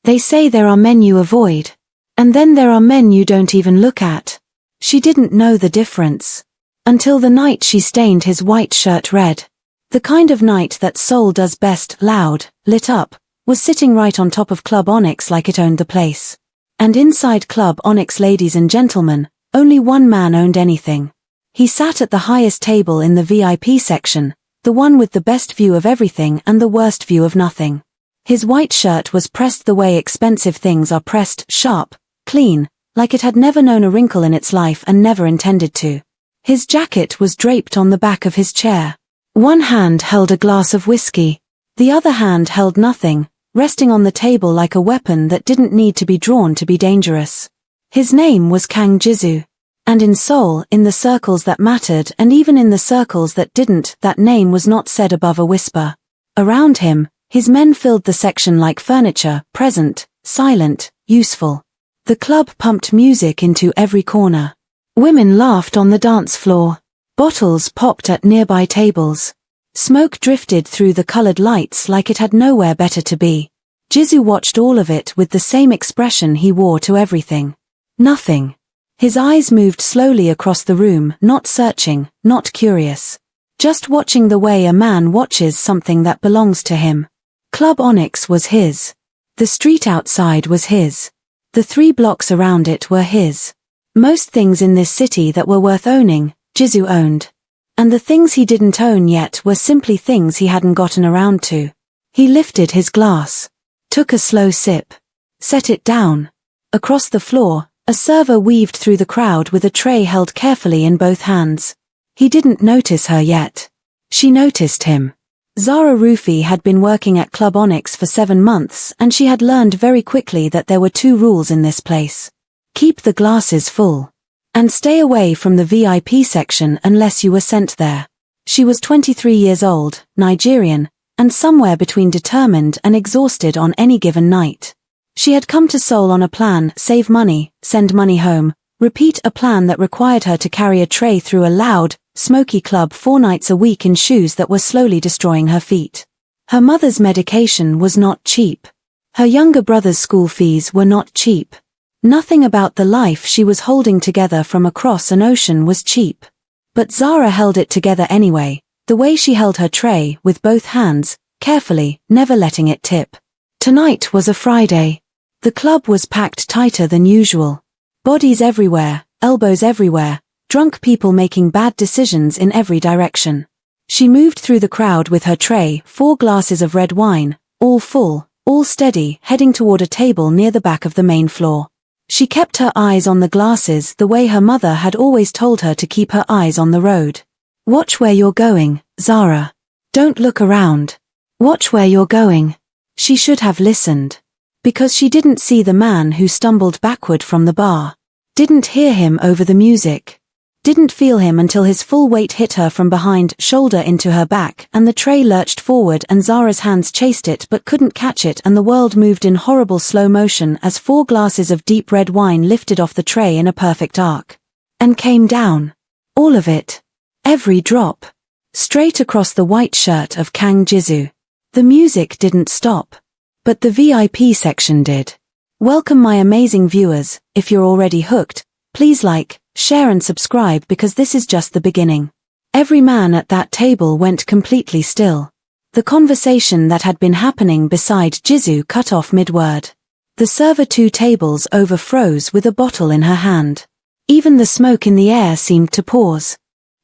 They say there are men you avoid. And then there are men you don't even look at. She didn't know the difference. Until the night she stained his white shirt red. The kind of night that Seoul does best, loud, lit up, was sitting right on top of Club Onyx like it owned the place. And inside Club Onyx, ladies and gentlemen, only one man owned anything. He sat at the highest table in the VIP section, the one with the best view of everything and the worst view of nothing. His white shirt was pressed the way expensive things are pressed, sharp, clean, like it had never known a wrinkle in its life and never intended to. His jacket was draped on the back of his chair. One hand held a glass of whiskey. The other hand held nothing, resting on the table like a weapon that didn't need to be drawn to be dangerous. His name was Kang Jisoo. And in Seoul, in the circles that mattered and even in the circles that didn't, that name was not said above a whisper. Around him, his men filled the section like furniture, present, silent, useful. The club pumped music into every corner. Women laughed on the dance floor. Bottles popped at nearby tables. Smoke drifted through the colored lights like it had nowhere better to be. Jisoo watched all of it with the same expression he wore to everything. Nothing. His eyes moved slowly across the room, not searching, not curious. Just watching the way a man watches something that belongs to him. Club Onyx was his. The street outside was his. The 3 blocks around it were his. Most things in this city that were worth owning, Jisoo owned. And the things he didn't own yet were simply things he hadn't gotten around to. He lifted his glass. Took a slow sip. Set it down. Across the floor, a server weaved through the crowd with a tray held carefully in both hands. He didn't notice her yet. She noticed him. Zara had been working at Club Onyx for 7 months and she had learned very quickly that there were 2 rules in this place. Keep the glasses full. And stay away from the VIP section unless you were sent there. She was 23 years old, Nigerian, and somewhere between determined and exhausted on any given night. She had come to Seoul on a plan, save money, send money home, repeat a plan that required her to carry a tray through a loud, smoky club 4 nights a week in shoes that were slowly destroying her feet. Her mother's medication was not cheap. Her younger brother's school fees were not cheap. Nothing about the life she was holding together from across an ocean was cheap. But Zara held it together anyway, the way she held her tray with both hands, carefully, never letting it tip. Tonight was a Friday. The club was packed tighter than usual. Bodies everywhere, elbows everywhere, drunk people making bad decisions in every direction. She moved through the crowd with her tray, 4 glasses of red wine, all full, all steady, heading toward a table near the back of the main floor. She kept her eyes on the glasses the way her mother had always told her to keep her eyes on the road. Watch where you're going, Zara. Don't look around. Watch where you're going. She should have listened. Because she didn't see the man who stumbled backward from the bar. Didn't hear him over the music. Didn't feel him until his full weight hit her from behind, shoulder into her back, and the tray lurched forward and Zara's hands chased it but couldn't catch it, and the world moved in horrible slow motion as 4 glasses of deep red wine lifted off the tray in a perfect arc. And came down. All of it. Every drop. Straight across the white shirt of Kang Jisoo. The music didn't stop. But the VIP section did. Welcome my amazing viewers. If you're already hooked, please like, share and subscribe because this is just the beginning. Every man at that table went completely still. The conversation that had been happening beside Jisoo cut off mid-word. The server 2 tables over froze with a bottle in her hand. Even the smoke in the air seemed to pause.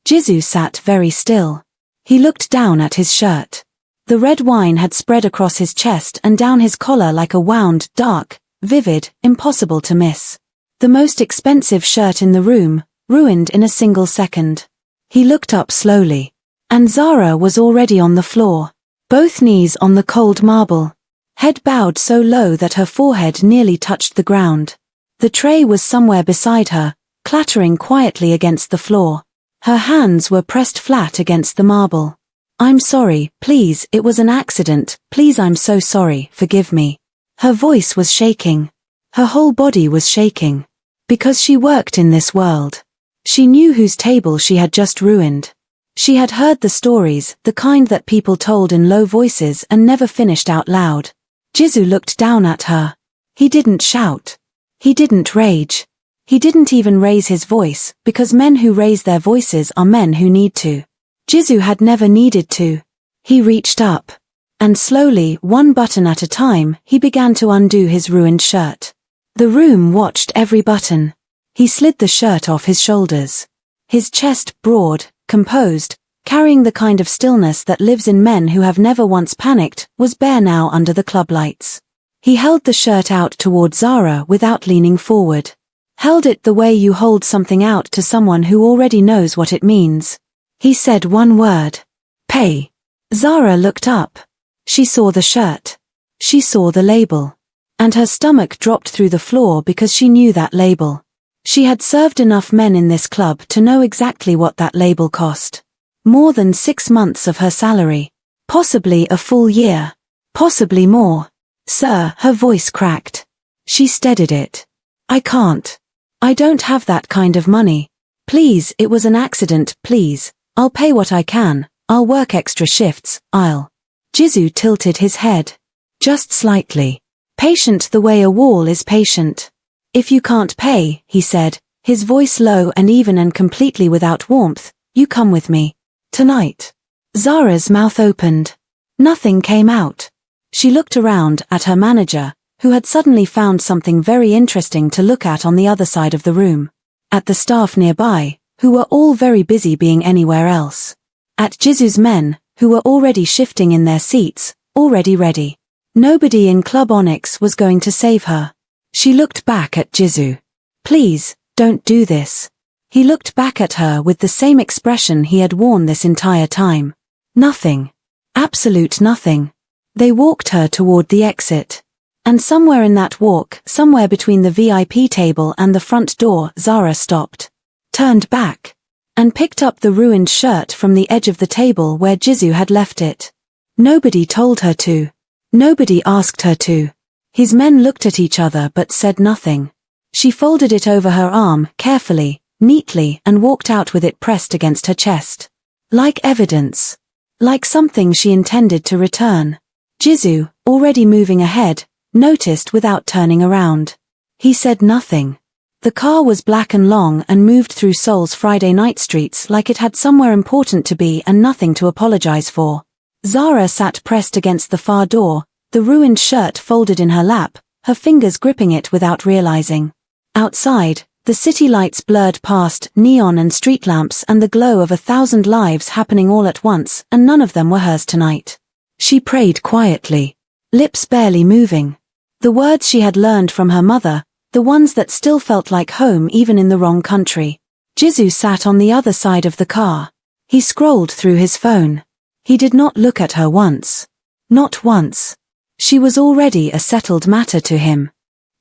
Jisoo sat very still. He looked down at his shirt. The red wine had spread across his chest and down his collar like a wound, dark, vivid, impossible to miss. The most expensive shirt in the room, ruined in a single second. He looked up slowly. And Zara was already on the floor. Both knees on the cold marble. Head bowed so low that her forehead nearly touched the ground. The tray was somewhere beside her, clattering quietly against the floor. Her hands were pressed flat against the marble. I'm sorry, please, it was an accident, please I'm so sorry, forgive me. Her voice was shaking. Her whole body was shaking. Because she worked in this world. She knew whose table she had just ruined. She had heard the stories, the kind that people told in low voices and never finished out loud. Jisoo looked down at her. He didn't shout. He didn't rage. He didn't even raise his voice, because men who raise their voices are men who need to. Jisoo had never needed to. He reached up. And slowly, one button at a time, he began to undo his ruined shirt. The room watched every button. He slid the shirt off his shoulders. His chest, broad, composed, carrying the kind of stillness that lives in men who have never once panicked, was bare now under the club lights. He held the shirt out toward Zara without leaning forward. Held it the way you hold something out to someone who already knows what it means. He said one word. Pay. Zara looked up. She saw the shirt. She saw the label. And her stomach dropped through the floor because she knew that label. She had served enough men in this club to know exactly what that label cost. More than 6 months of her salary. Possibly a full year. Possibly more. Sir, her voice cracked. She steadied it. I can't. I don't have that kind of money. Please, it was an accident, please. I'll pay what I can. I'll work extra shifts, Jisoo tilted his head. Just slightly. Patient the way a wall is patient. If you can't pay, he said, his voice low and even and completely without warmth, you come with me. Tonight. Zara's mouth opened. Nothing came out. She looked around at her manager, who had suddenly found something very interesting to look at on the other side of the room. At the staff nearby, who were all very busy being anywhere else. At Jisoo's men, who were already shifting in their seats, already ready. Nobody in Club Onyx was going to save her. She looked back at Jisoo. Please, don't do this. He looked back at her with the same expression he had worn this entire time. Nothing. Absolute nothing. They walked her toward the exit. And somewhere in that walk, somewhere between the VIP table and the front door, Zara stopped. Turned back. And picked up the ruined shirt from the edge of the table where Jisoo had left it. Nobody told her to. Nobody asked her to. His men looked at each other but said nothing. She folded it over her arm, carefully, neatly, and walked out with it pressed against her chest. Like evidence. Like something she intended to return. Jisoo, already moving ahead, noticed without turning around. He said nothing. The car was black and long and moved through Seoul's Friday night streets like it had somewhere important to be and nothing to apologize for. Zara sat pressed against the far door, the ruined shirt folded in her lap, her fingers gripping it without realizing. Outside, the city lights blurred past, neon and street lamps and the glow of 1,000 lives happening all at once, and none of them were hers tonight. She prayed quietly, lips barely moving. The words she had learned from her mother, the ones that still felt like home even in the wrong country. Jisoo sat on the other side of the car. He scrolled through his phone. He did not look at her once. Not once. She was already a settled matter to him.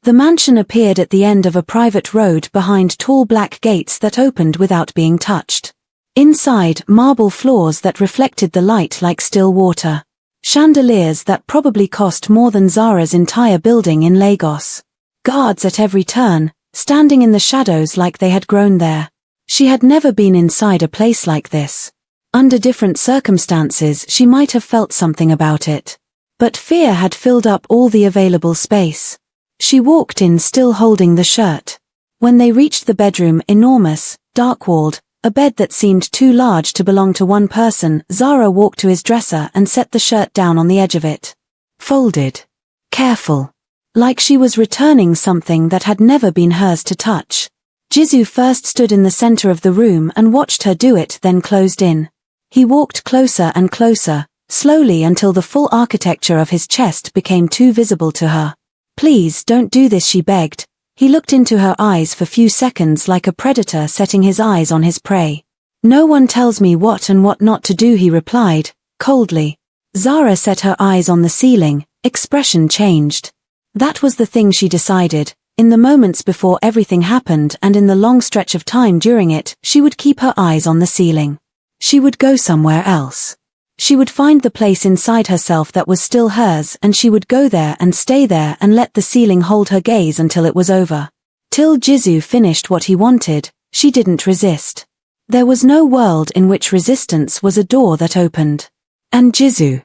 The mansion appeared at the end of a private road behind tall black gates that opened without being touched. Inside, marble floors that reflected the light like still water. Chandeliers that probably cost more than Zara's entire building in Lagos. Guards at every turn, standing in the shadows like they had grown there. She had never been inside a place like this. Under different circumstances she might have felt something about it. But fear had filled up all the available space. She walked in still holding the shirt. When they reached the bedroom, enormous, dark-walled, a bed that seemed too large to belong to one person, Zara walked to his dresser and set the shirt down on the edge of it. Folded. Careful. Like she was returning something that had never been hers to touch. Jisoo first stood in the center of the room and watched her do it, then closed in. He walked closer and closer, slowly until the full architecture of his chest became too visible to her. Please don't do this, she begged. He looked into her eyes for few seconds like a predator setting his eyes on his prey. No one tells me what and what not to do, he replied, coldly. Zara set her eyes on the ceiling, expression changed. That was the thing she decided. In the moments before everything happened and in the long stretch of time during it, she would keep her eyes on the ceiling. She would go somewhere else. She would find the place inside herself that was still hers, and she would go there and stay there and let the ceiling hold her gaze until it was over. Till Jisoo finished what he wanted, she didn't resist. There was no world in which resistance was a door that opened. And Jisoo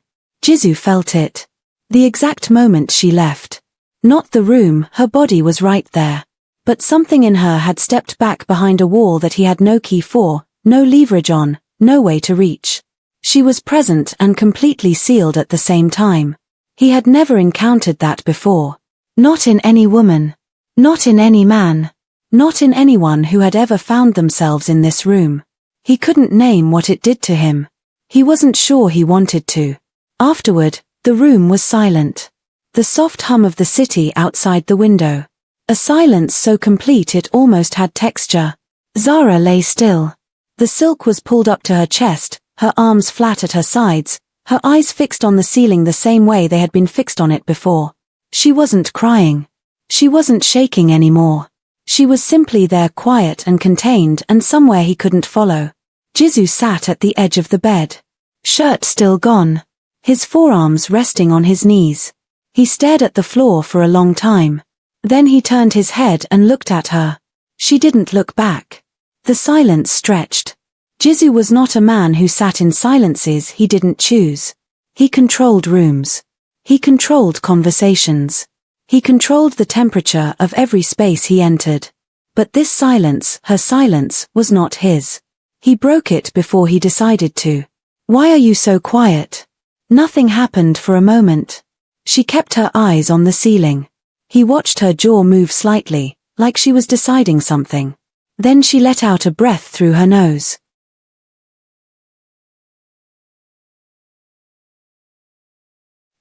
felt it. The exact moment she left. Not the room, her body was right there. But something in her had stepped back behind a wall that he had no key for, no leverage on, no way to reach. She was present and completely sealed at the same time. He had never encountered that before. Not in any woman. Not in any man. Not in anyone who had ever found themselves in this room. He couldn't name what it did to him. He wasn't sure he wanted to. Afterward, the room was silent. The soft hum of the city outside the window. A silence so complete it almost had texture. Zara lay still. The silk was pulled up to her chest, her arms flat at her sides, her eyes fixed on the ceiling the same way they had been fixed on it before. She wasn't crying. She wasn't shaking anymore. She was simply there, quiet and contained, and somewhere he couldn't follow. Jisoo sat at the edge of the bed. Shirt still gone. His forearms resting on his knees. He stared at the floor for a long time. Then he turned his head and looked at her. She didn't look back. The silence stretched. Jisoo was not a man who sat in silences he didn't choose. He controlled rooms. He controlled conversations. He controlled the temperature of every space he entered. But this silence, her silence, was not his. He broke it before he decided to. Why are you so quiet? Nothing happened for a moment. She kept her eyes on the ceiling. He watched her jaw move slightly, like she was deciding something. Then she let out a breath through her nose.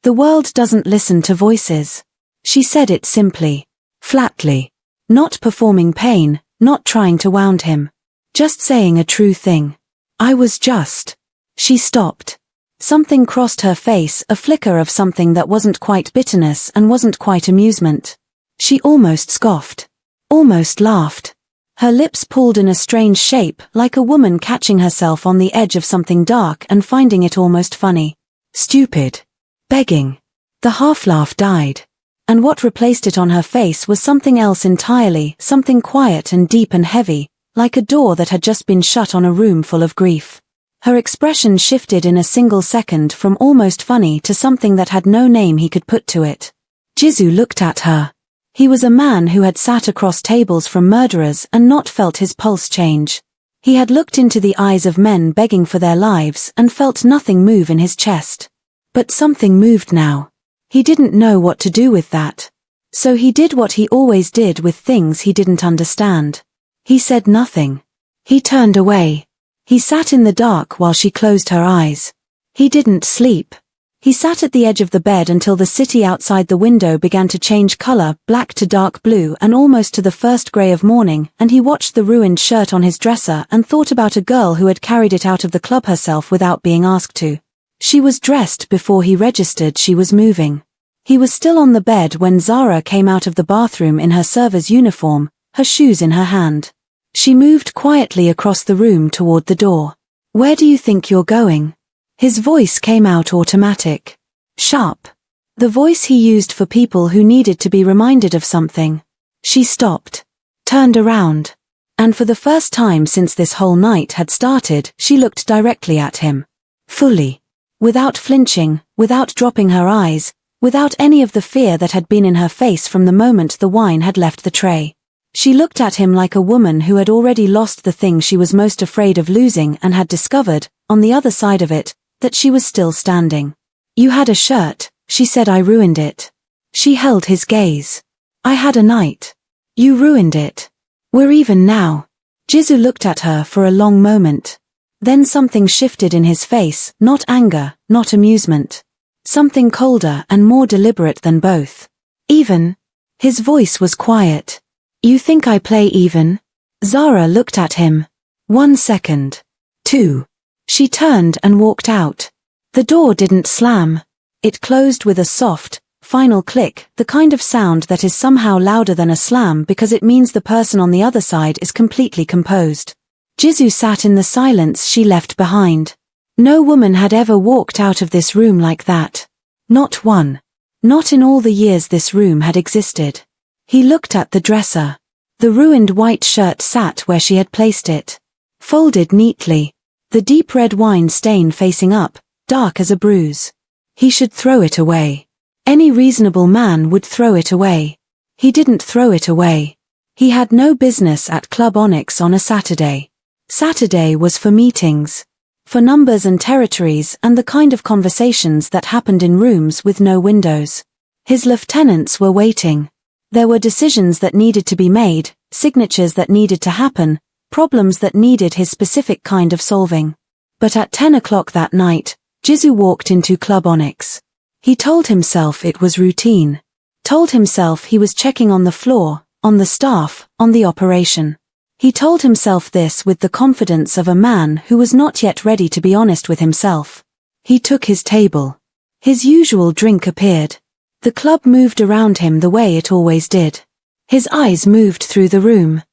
The world doesn't listen to voices. She said it simply, flatly. Not performing pain, not trying to wound him. Just saying a true thing. I was just. She stopped. Something crossed her face, a flicker of something that wasn't quite bitterness and wasn't quite amusement. She almost scoffed. Almost laughed. Her lips pulled in a strange shape, like a woman catching herself on the edge of something dark and finding it almost funny. Stupid. Begging. The half-laugh died. And what replaced it on her face was something else entirely, something quiet and deep and heavy, like a door that had just been shut on a room full of grief. Her expression shifted in a single second from almost funny to something that had no name he could put to it. Jisoo looked at her. He was a man who had sat across tables from murderers and not felt his pulse change. He had looked into the eyes of men begging for their lives and felt nothing move in his chest. But something moved now. He didn't know what to do with that. So he did what he always did with things he didn't understand. He said nothing. He turned away. He sat in the dark while she closed her eyes. He didn't sleep. He sat at the edge of the bed until the city outside the window began to change color, black to dark blue and almost to the first gray of morning, and he watched the ruined shirt on his dresser and thought about a girl who had carried it out of the club herself without being asked to. She was dressed before he registered she was moving. He was still on the bed when Zara came out of the bathroom in her server's uniform, her shoes in her hand. She moved quietly across the room toward the door. Where do you think you're going? His voice came out automatic. Sharp. The voice he used for people who needed to be reminded of something. She stopped. Turned around. And for the first time since this whole night had started, she looked directly at him. Fully. Without flinching, without dropping her eyes, without any of the fear that had been in her face from the moment the wine had left the tray. She looked at him like a woman who had already lost the thing she was most afraid of losing and had discovered, on the other side of it, that she was still standing. You had a shirt, she said. I ruined it. She held his gaze. I had a night. You ruined it. We're even now. Jisoo looked at her for a long moment. Then something shifted in his face, not anger, not amusement. Something colder and more deliberate than both. Even. His voice was quiet. You think I play even? Zara looked at him. 1 second. 2. She turned and walked out. The door didn't slam. It closed with a soft, final click, the kind of sound that is somehow louder than a slam because it means the person on the other side is completely composed. Jisoo sat in the silence she left behind. No woman had ever walked out of this room like that. Not one. Not in all the years this room had existed. He looked at the dresser. The ruined white shirt sat where she had placed it. Folded neatly. The deep red wine stain facing up, dark as a bruise. He should throw it away. Any reasonable man would throw it away. He didn't throw it away. He had no business at Club Onyx on a Saturday. Saturday was for meetings. For numbers and territories and the kind of conversations that happened in rooms with no windows. His lieutenants were waiting. There were decisions that needed to be made, signatures that needed to happen, problems that needed his specific kind of solving. But at 10 o'clock that night, Jisoo walked into Club Onyx. He told himself it was routine. Told himself he was checking on the floor, on the staff, on the operation. He told himself this with the confidence of a man who was not yet ready to be honest with himself. He took his table. His usual drink appeared. The club moved around him the way it always did. His eyes moved through the room.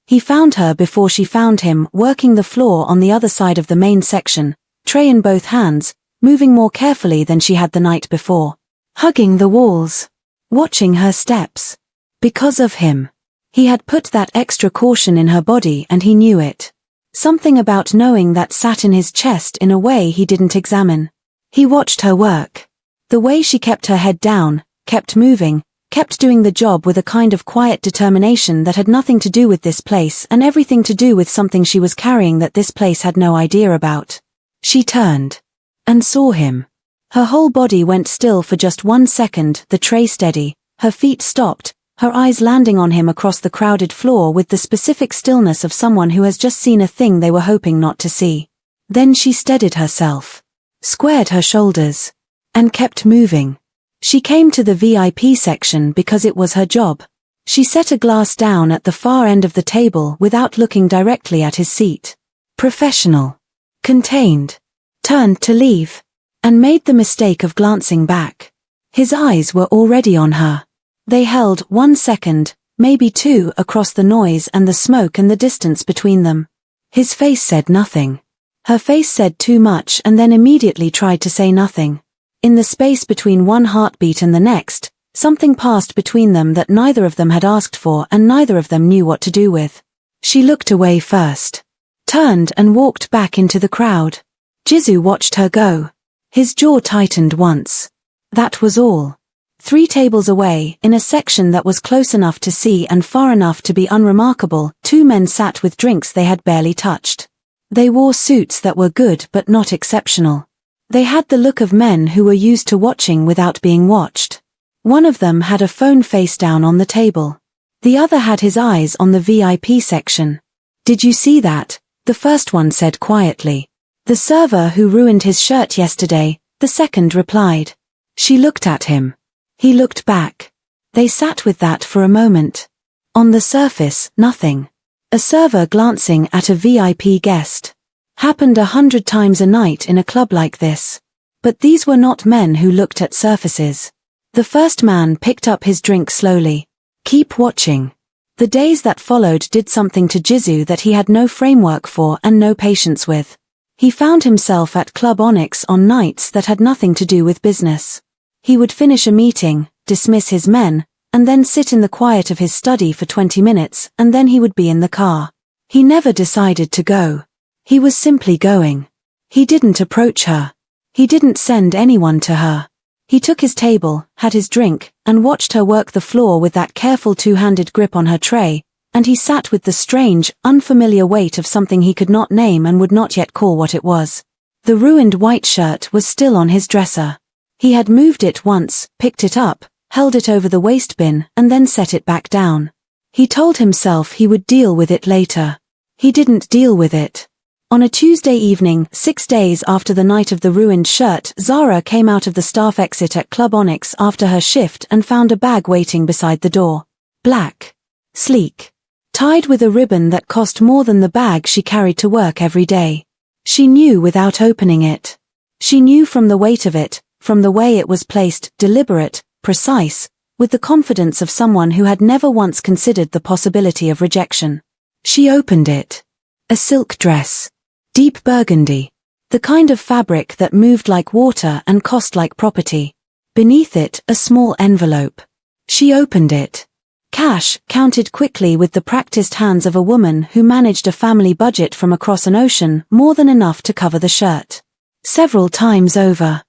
He found her before she found him, working the floor on the other side of the main section, tray in both hands, moving more carefully than she had the night before. Hugging the walls. Watching her steps. Because of him. He had put that extra caution in her body and he knew it. Something about knowing that sat in his chest in a way he didn't examine. He watched her work. The way she kept her head down, kept moving, kept doing the job with a kind of quiet determination that had nothing to do with this place and everything to do with something she was carrying that this place had no idea about. She turned. And saw him. Her whole body went still for just 1 second, the tray steady, her feet stopped, her eyes landing on him across the crowded floor with the specific stillness of someone who has just seen a thing they were hoping not to see. Then she steadied herself. Squared her shoulders. And kept moving. She came to the VIP section because it was her job. She set a glass down at the far end of the table without looking directly at his seat. Professional. Contained. Turned to leave. And made the mistake of glancing back. His eyes were already on her. They held 1 second, maybe 2 across the noise and the smoke and the distance between them. His face said nothing. Her face said too much and then immediately tried to say nothing. In the space between one heartbeat and the next, something passed between them that neither of them had asked for and neither of them knew what to do with. She looked away first. Turned and walked back into the crowd. Jisoo watched her go. His jaw tightened once. That was all. 3 tables away, in a section that was close enough to see and far enough to be unremarkable, 2 men sat with drinks they had barely touched. They wore suits that were good but not exceptional. They had the look of men who were used to watching without being watched. One of them had a phone face down on the table. The other had his eyes on the VIP section. "Did you see that?" the first one said quietly. "The server who ruined his shirt yesterday," the second replied. She looked at him. He looked back. They sat with that for a moment. On the surface, nothing. A server glancing at a VIP guest. Happened 100 times a night in a club like this. But these were not men who looked at surfaces. The first man picked up his drink slowly. Keep watching. The days that followed did something to Jisoo that he had no framework for and no patience with. He found himself at Club Onyx on nights that had nothing to do with business. He would finish a meeting, dismiss his men, and then sit in the quiet of his study for 20 minutes, and then he would be in the car. He never decided to go. He was simply going. He didn't approach her. He didn't send anyone to her. He took his table, had his drink, and watched her work the floor with that careful 2-handed grip on her tray, and he sat with the strange, unfamiliar weight of something he could not name and would not yet call what it was. The ruined white shirt was still on his dresser. He had moved it once, picked it up, held it over the waste bin, and then set it back down. He told himself he would deal with it later. He didn't deal with it. On a Tuesday evening, 6 days after the night of the ruined shirt, Zara came out of the staff exit at Club Onyx after her shift and found a bag waiting beside the door. Black. Sleek. Tied with a ribbon that cost more than the bag she carried to work every day. She knew without opening it. She knew from the weight of it, from the way it was placed, deliberate, precise, with the confidence of someone who had never once considered the possibility of rejection. She opened it. A silk dress. Deep burgundy. The kind of fabric that moved like water and cost like property. Beneath it, a small envelope. She opened it. Cash, counted quickly with the practiced hands of a woman who managed a family budget from across an ocean, more than enough to cover the shirt. Several times over.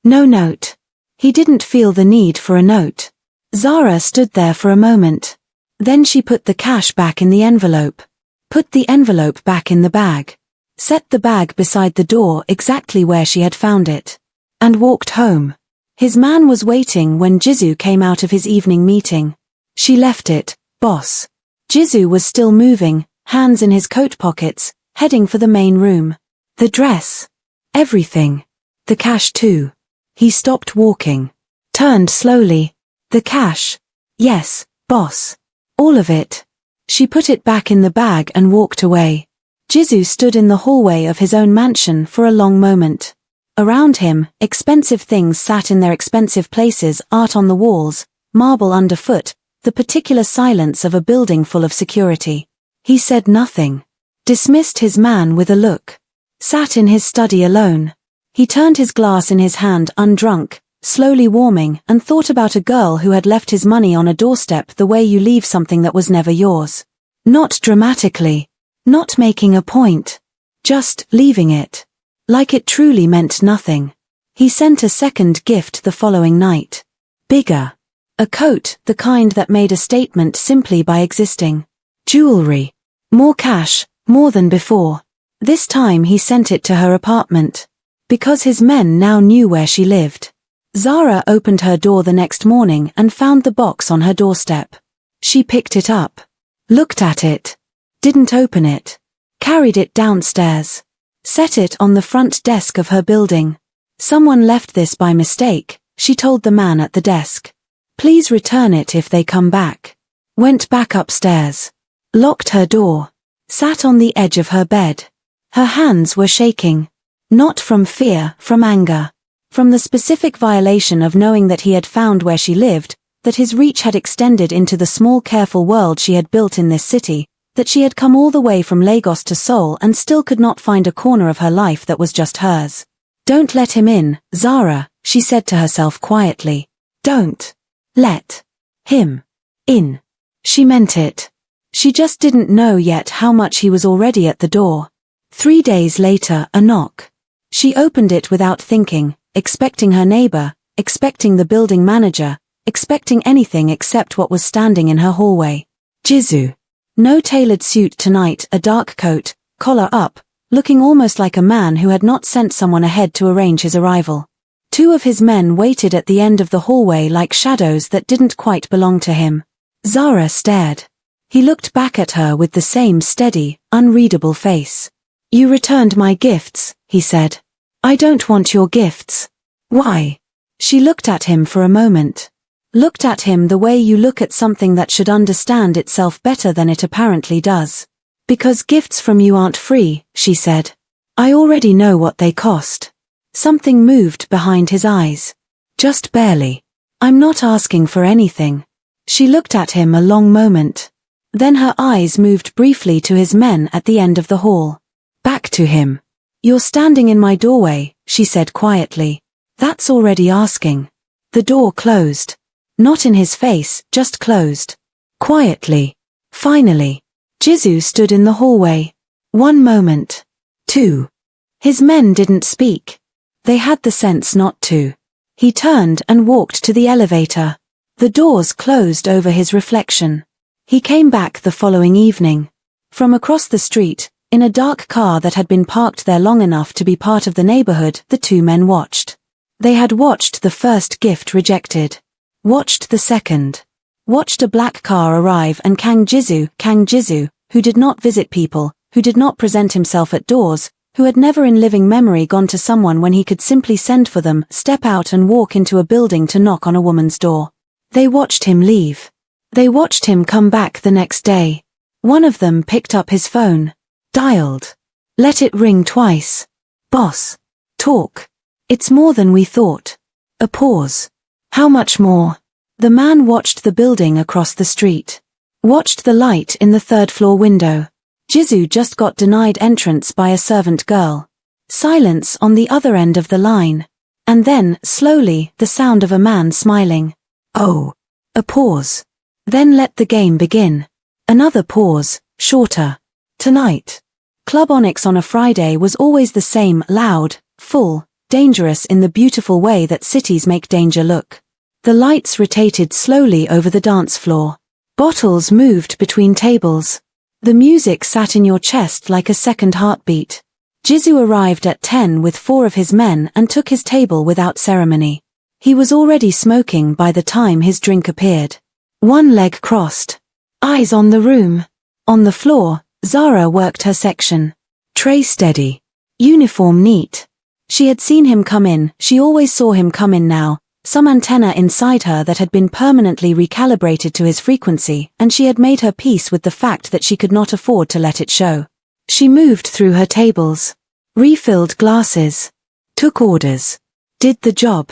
No note. He didn't feel the need for a note. Zara stood there for a moment. Then she put the cash back in the envelope. Put the envelope back in the bag. Set the bag beside the door exactly where she had found it. And walked home. His man was waiting when Jisoo came out of his evening meeting. She left it, boss. Jisoo was still moving, hands in his coat pockets, heading for the main room. The dress. Everything. The cash too. He stopped walking. Turned slowly. The cash. Yes, boss. All of it. She put it back in the bag and walked away. Jisoo stood in the hallway of his own mansion for a long moment. Around him, expensive things sat in their expensive places, art on the walls, marble underfoot, the particular silence of a building full of security. He said nothing. Dismissed his man with a look. Sat in his study alone. He turned his glass in his hand undrunk, slowly warming, and thought about a girl who had left his money on a doorstep the way you leave something that was never yours. Not dramatically. Not making a point. Just leaving it. Like it truly meant nothing. He sent a second gift the following night. Bigger. A coat, the kind that made a statement simply by existing. Jewelry. More cash, more than before. This time he sent it to her apartment. Because his men now knew where she lived. Zara opened her door the next morning and found the box on her doorstep. She picked it up. Looked at it. Didn't open it. Carried it downstairs. Set it on the front desk of her building. Someone left this by mistake, she told the man at the desk. Please return it if they come back. Went back upstairs. Locked her door. Sat on the edge of her bed. Her hands were shaking. Not from fear, from anger. From the specific violation of knowing that he had found where she lived, that his reach had extended into the small careful world she had built in this city, that she had come all the way from Lagos to Seoul and still could not find a corner of her life that was just hers. Don't let him in, Zara, she said to herself quietly. Don't let him in. She meant it. She just didn't know yet how much he was already at the door. 3 days later, a knock. She opened it without thinking, expecting her neighbor, expecting the building manager, expecting anything except what was standing in her hallway. Jisoo. No tailored suit tonight, a dark coat, collar up, looking almost like a man who had not sent someone ahead to arrange his arrival. 2 of his men waited at the end of the hallway like shadows that didn't quite belong to him. Zara stared. He looked back at her with the same steady, unreadable face. You returned my gifts, he said. I don't want your gifts. Why? She looked at him for a moment. Looked at him the way you look at something that should understand itself better than it apparently does. Because gifts from you aren't free, she said. I already know what they cost. Something moved behind his eyes. Just barely. I'm not asking for anything. She looked at him a long moment. Then her eyes moved briefly to his men at the end of the hall. Back to him. You're standing in my doorway, she said quietly. That's already asking. The door closed. Not in his face, just closed. Quietly. Finally. Jisoo stood in the hallway. 1 moment. 2. His men didn't speak. They had the sense not to. He turned and walked to the elevator. The doors closed over his reflection. He came back the following evening. From across the street, in a dark car that had been parked there long enough to be part of the neighborhood, the 2 men watched. They had watched the first gift rejected. Watched the second. Watched a black car arrive and Kang Jisoo, who did not visit people, who did not present himself at doors, who had never in living memory gone to someone when he could simply send for them, step out and walk into a building to knock on a woman's door. They watched him leave. They watched him come back the next day. One of them picked up his phone. Dialed. Let it ring twice. Boss. Talk. It's more than we thought. A pause. How much more? The man watched the building across the street. Watched the light in the 3rd floor window. Jisoo just got denied entrance by a servant girl. Silence on the other end of the line. And then, slowly, the sound of a man smiling. Oh. A pause. Then let the game begin. Another pause, shorter. Tonight. Club Onyx on a Friday was always the same, loud, full, dangerous in the beautiful way that cities make danger look. The lights rotated slowly over the dance floor. Bottles moved between tables. The music sat in your chest like a second heartbeat. Jisoo arrived at 10 with 4 of his men and took his table without ceremony. He was already smoking by the time his drink appeared. One leg crossed. Eyes on the room. On the floor, Zara worked her section. Tray steady. Uniform neat. She had seen him come in, she always saw him come in now, some antenna inside her that had been permanently recalibrated to his frequency, and she had made her peace with the fact that she could not afford to let it show. She moved through her tables. Refilled glasses. Took orders. Did the job.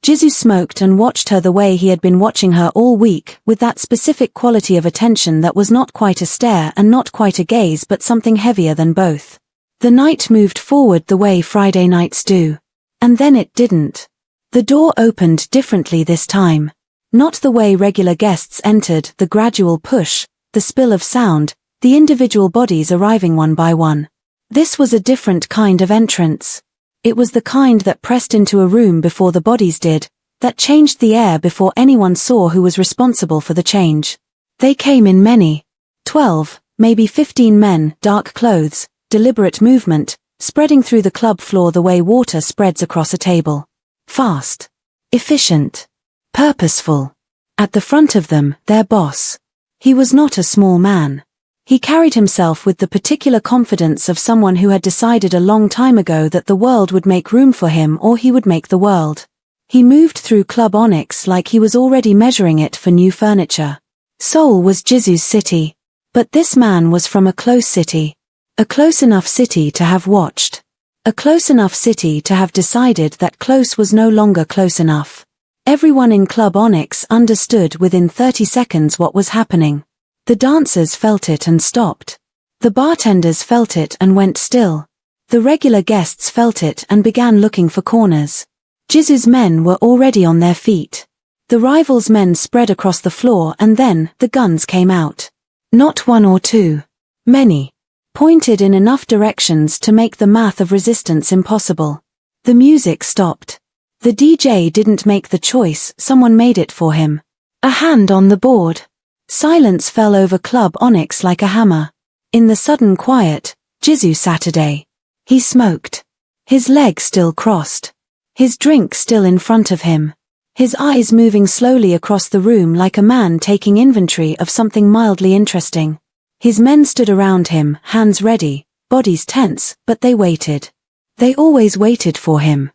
Jisoo smoked and watched her the way he had been watching her all week, with that specific quality of attention that was not quite a stare and not quite a gaze but something heavier than both. The night moved forward the way Friday nights do. And then it didn't. The door opened differently this time. Not the way regular guests entered, the gradual push, the spill of sound, the individual bodies arriving one by one. This was a different kind of entrance. It was the kind that pressed into a room before the bodies did, that changed the air before anyone saw who was responsible for the change. They came in many. 12, maybe 15 men, dark clothes, deliberate movement, spreading through the club floor the way water spreads across a table. Fast. Efficient. Purposeful. At the front of them, their boss. He was not a small man. He carried himself with the particular confidence of someone who had decided a long time ago that the world would make room for him or he would make the world. He moved through Club Onyx like he was already measuring it for new furniture. Seoul was Jisoo's city. But this man was from a close city. A close enough city to have watched. A close enough city to have decided that close was no longer close enough. Everyone in Club Onyx understood within 30 seconds what was happening. The dancers felt it and stopped. The bartenders felt it and went still. The regular guests felt it and began looking for corners. Jisoo's men were already on their feet. The rivals' men spread across the floor and then the guns came out. Not one or two. Many. Pointed in enough directions to make the math of resistance impossible. The music stopped. The DJ didn't make the choice, someone made it for him. A hand on the board. Silence fell over Club Onyx like a hammer. In the sudden quiet, Jisoo Saturday. He smoked. His legs still crossed. His drink still in front of him. His eyes moving slowly across the room like a man taking inventory of something mildly interesting. His men stood around him, hands ready, bodies tense, but they waited. They always waited for him.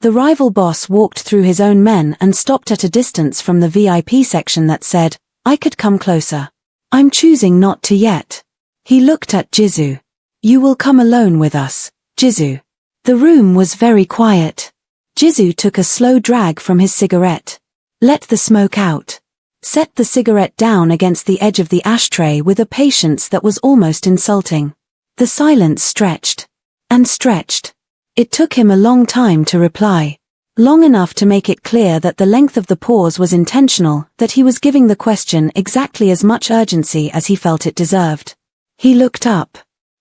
The rival boss walked through his own men and stopped at a distance from the VIP section that said, "I could come closer. I'm choosing not to yet." He looked at Jisoo. "You will come alone with us, Jisoo." The room was very quiet. Jisoo took a slow drag from his cigarette. Let the smoke out. Set the cigarette down against the edge of the ashtray with a patience that was almost insulting. The silence stretched. And stretched. It took him a long time to reply. Long enough to make it clear that the length of the pause was intentional, that he was giving the question exactly as much urgency as he felt it deserved. He looked up.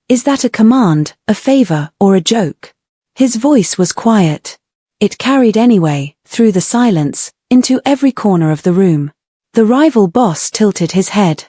Is that a command, a favor, or a joke? His voice was quiet. It carried anyway, through the silence, into every corner of the room. The rival boss tilted his head.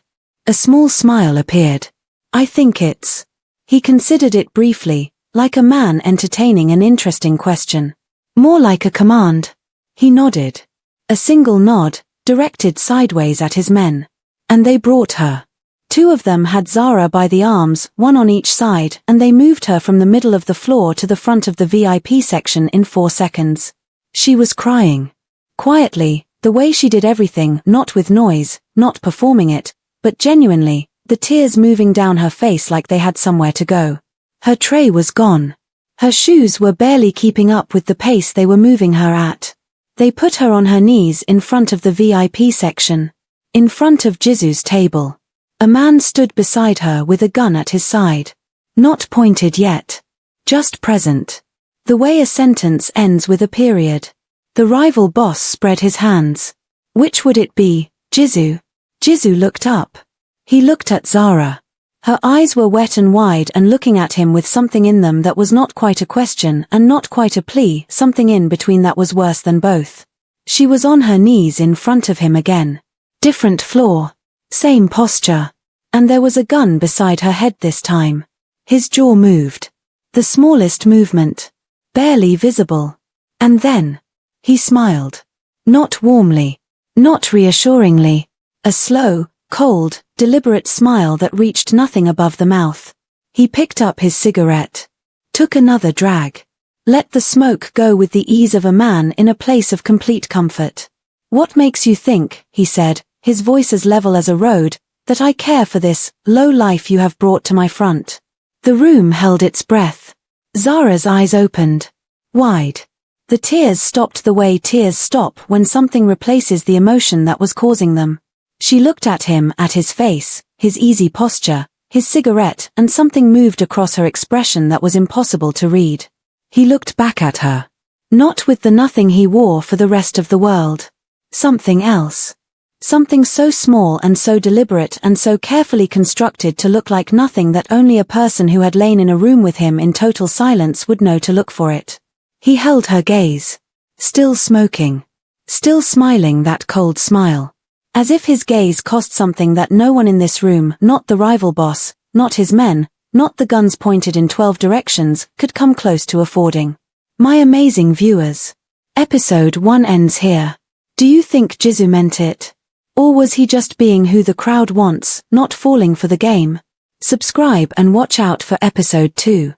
A small smile appeared. I think it's... He considered it briefly, like a man entertaining an interesting question. More like a command. He nodded. A single nod, directed sideways at his men. And they brought her. 2 of them had Zara by the arms, 1 on each side, and they moved her from the middle of the floor to the front of the VIP section in 4 seconds. She was crying. Quietly, the way she did everything, not with noise, not performing it, but genuinely, the tears moving down her face like they had somewhere to go. Her tray was gone. Her shoes were barely keeping up with the pace they were moving her at. They put her on her knees in front of the VIP section. In front of Jisoo's table. A man stood beside her with a gun at his side. Not pointed yet. Just present. The way a sentence ends with a period. The rival boss spread his hands. Which would it be, Jisoo? Jisoo looked up. He looked at Zara. Her eyes were wet and wide and looking at him with something in them that was not quite a question and not quite a plea, something in between that was worse than both. She was on her knees in front of him again. Different floor. Same posture. And there was a gun beside her head this time. His jaw moved. The smallest movement. Barely visible. And then. He smiled. Not warmly. Not reassuringly. A slow, cold, deliberate smile that reached nothing above the mouth. He picked up his cigarette. Took another drag. Let the smoke go with the ease of a man in a place of complete comfort. What makes you think, he said, his voice as level as a road, that I care for this low life you have brought to my front? The room held its breath. Zara's eyes opened. Wide. The tears stopped the way tears stop when something replaces the emotion that was causing them. She looked at him, at his face, his easy posture, his cigarette, and something moved across her expression that was impossible to read. He looked back at her. Not with the nothing he wore for the rest of the world. Something else. Something so small and so deliberate and so carefully constructed to look like nothing that only a person who had lain in a room with him in total silence would know to look for it. He held her gaze. Still smoking. Still smiling that cold smile. As if his gaze cost something that no one in this room, not the rival boss, not his men, not the guns pointed in 12 directions, could come close to affording. My amazing viewers. Episode 1 ends here. Do you think Jisoo meant it? Or was he just being who the crowd wants, not falling for the game? Subscribe and watch out for episode 2.